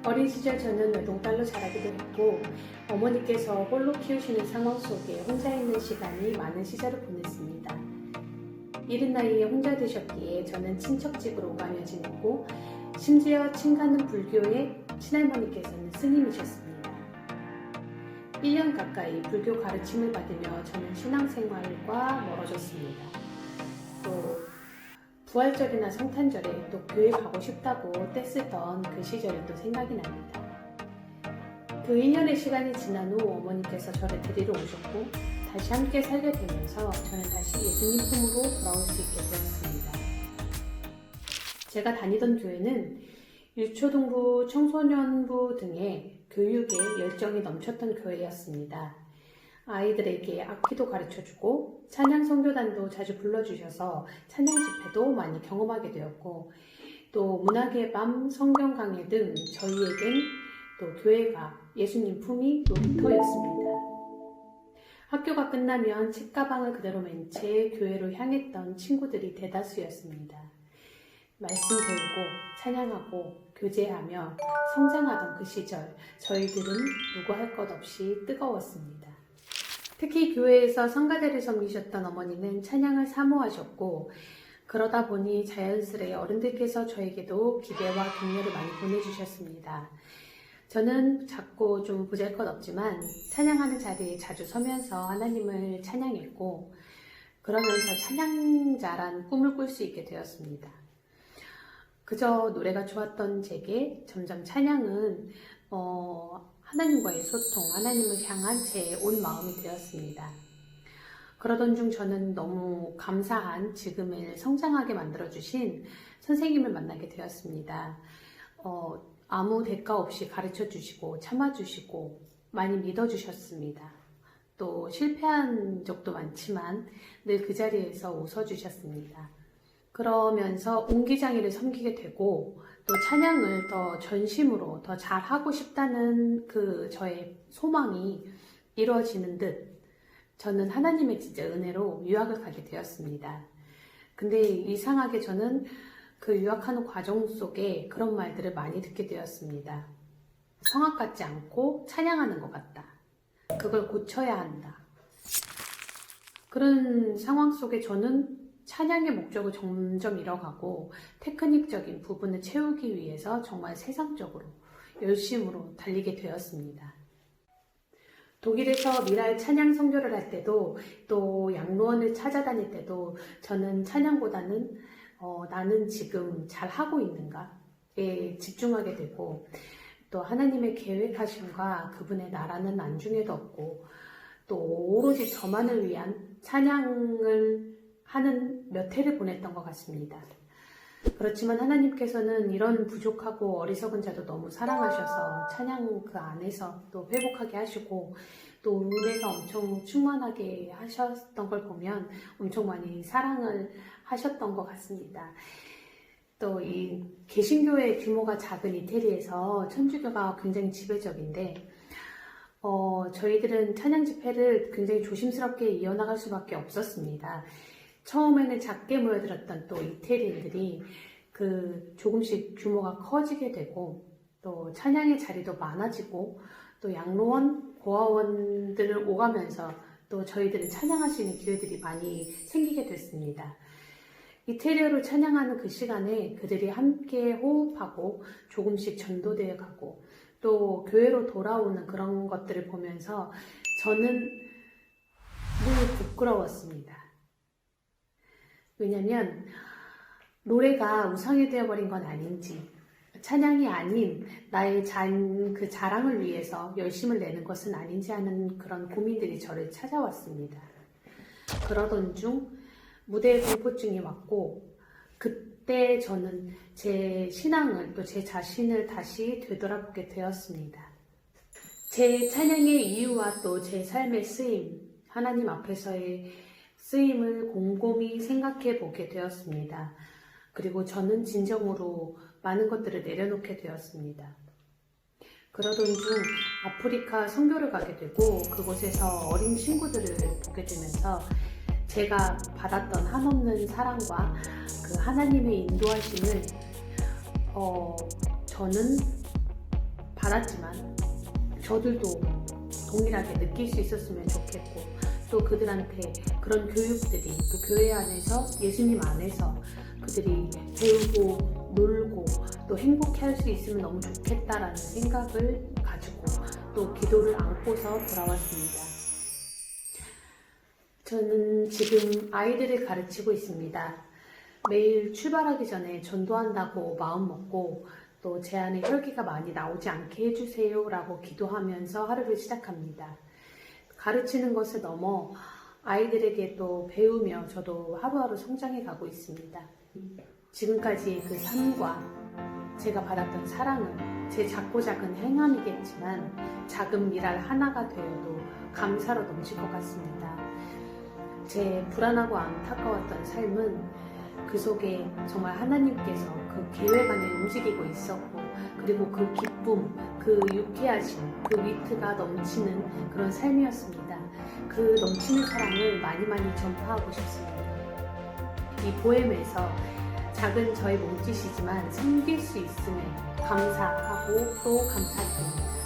어린 시절 저는 외동딸로 자라기도 했고 어머니께서 홀로 키우시는 상황 속에 혼자 있는 시간이 많은 시절을 보냈습니다. 이른 나이에 혼자 되셨기에 저는 친척 집으로 오가며 지냈고 심지어 친가는 불교의 친할머니께서는 스님이셨습니다. 1년 가까이 불교 가르침을 받으며 저는 신앙생활과 멀어졌습니다. 또 부활절이나 성탄절에 또 교회 가고 싶다고 떼쓰던 그 시절이 또 생각이 납니다. 그 1년의 시간이 지난 후 어머니께서 저를 데리러 오셨고 다시 함께 살게 되면서 저는 다시 예수님 품으로 돌아올 수 있게 되었습니다. 제가 다니던 교회는 유초등부, 청소년부 등의 교육에 열정이 넘쳤던 교회였습니다. 아이들에게 악기도 가르쳐주고 찬양 선교단도 자주 불러주셔서 찬양 집회도 많이 경험하게 되었고 또 문학의 밤, 성경 강해 등 저희에겐 또 교회가 예수님 품이 놀이터였습니다. 학교가 끝나면 책가방을 그대로 맨 채 교회로 향했던 친구들이 대다수였습니다. 말씀 배우고 찬양하고 교제하며 성장하던 그 시절 저희들은 누구 할 것 없이 뜨거웠습니다. 특히 교회에서 성가대를 섬기셨던 어머니는 찬양을 사모하셨고 그러다 보니 자연스레 어른들께서 저에게도 기대와 격려를 많이 보내주셨습니다. 저는 작고 좀 보잘것없지만 찬양하는 자리에 자주 서면서 하나님을 찬양했고 그러면서 찬양자란 꿈을 꿀 수 있게 되었습니다. 그저 노래가 좋았던 제게 점점 찬양은 하나님과의 소통, 하나님을 향한 제 온 마음이 되었습니다. 그러던 중 저는 너무 감사한 지금을 성장하게 만들어주신 선생님을 만나게 되었습니다. 아무 대가 없이 가르쳐 주시고 참아주시고 많이 믿어주셨습니다. 또 실패한 적도 많지만 늘 그 자리에서 웃어주셨습니다. 그러면서 옹기장이를 섬기게 되고 또 찬양을 더 전심으로 더 잘하고 싶다는 그 저의 소망이 이루어지는 듯 저는 하나님의 진짜 은혜로 유학을 가게 되었습니다. 근데 이상하게 저는 그 유학하는 과정 속에 그런 말들을 많이 듣게 되었습니다. 성악 같지 않고 찬양하는 것 같다. 그걸 고쳐야 한다. 그런 상황 속에 저는 찬양의 목적을 점점 잃어가고 테크닉적인 부분을 채우기 위해서 정말 세상적으로 열심으로 달리게 되었습니다. 독일에서 미랄 찬양 선교를 할 때도 또 양로원을 찾아다닐 때도 저는 찬양보다는 나는 지금 잘하고 있는가에 집중하게 되고 또 하나님의 계획하심과 그분의 나라는 안중에도 없고 또 오로지 저만을 위한 찬양을 하는 몇 해를 보냈던 것 같습니다. 그렇지만 하나님께서는 이런 부족하고 어리석은 자도 너무 사랑하셔서 찬양 그 안에서 또 회복하게 하시고 또 은혜가 엄청 충만하게 하셨던 걸 보면 엄청 많이 사랑을 하셨던 것 같습니다. 또 이 개신교의 규모가 작은 이태리에서 천주교가 굉장히 지배적인데 저희들은 찬양 집회를 굉장히 조심스럽게 이어나갈 수밖에 없었습니다. 처음에는 작게 모여들었던 또 이태리인들이 조금씩 규모가 커지게 되고 또 찬양의 자리도 많아지고 또 양로원, 고아원들을 오가면서 또 저희들은 찬양할 수 있는 기회들이 많이 생기게 됐습니다. 이태리어로 찬양하는 그 시간에 그들이 함께 호흡하고 조금씩 전도되어 가고 또 교회로 돌아오는 그런 것들을 보면서 저는 늘 부끄러웠습니다. 왜냐면 노래가 우상이 되어버린 건 아닌지 찬양이 아닌 나의 그 자랑을 위해서 열심을 내는 것은 아닌지 하는 그런 고민들이 저를 찾아왔습니다. 그러던 중 무대에 공포증이 왔고 그때 저는 제 신앙을 또 제 자신을 다시 되돌아보게 되었습니다. 제 찬양의 이유와 또 제 삶의 쓰임, 하나님 앞에서의 쓰임을 곰곰이 생각해 보게 되었습니다. 그리고 저는 진정으로 많은 것들을 내려놓게 되었습니다. 그러던 중 아프리카 선교를 가게 되고 그곳에서 어린 친구들을 보게 되면서 제가 받았던 한없는 사랑과 그 하나님의 인도하심을 저는 받았지만 저들도 동일하게 느낄 수 있었으면 좋겠고, 또 그들한테 그런 교육들이 그 교회 안에서, 예수님 안에서 그들이 배우고 놀고 또 행복해 할 수 있으면 너무 좋겠다라는 생각을 가지고 또 기도를 안고서 돌아왔습니다. 저는 지금 아이들을 가르치고 있습니다. 매일 출발하기 전에 전도한다고 마음먹고 또 제 안에 혈기가 많이 나오지 않게 해주세요 라고 기도하면서 하루를 시작합니다. 가르치는 것을 넘어 아이들에게 또 배우며 저도 하루하루 성장해 가고 있습니다. 지금까지 그 삶과 제가 받았던 사랑은 제 작고 작은 행함이겠지만 작은 미랄 하나가 되어도 감사로 넘칠 것 같습니다. 제 불안하고 안타까웠던 삶은 그 속에 정말 하나님께서 그 계획 안에 움직이고 있었고, 그리고 그 기쁨, 그 유쾌하심, 그 위트가 넘치는 그런 삶이었습니다. 그 넘치는 사랑을 많이 전파하고 싶습니다. 이 보엠에서 작은 저의 몸짓이지만 섬길 수 있음에 감사하고 또 감사드립니다.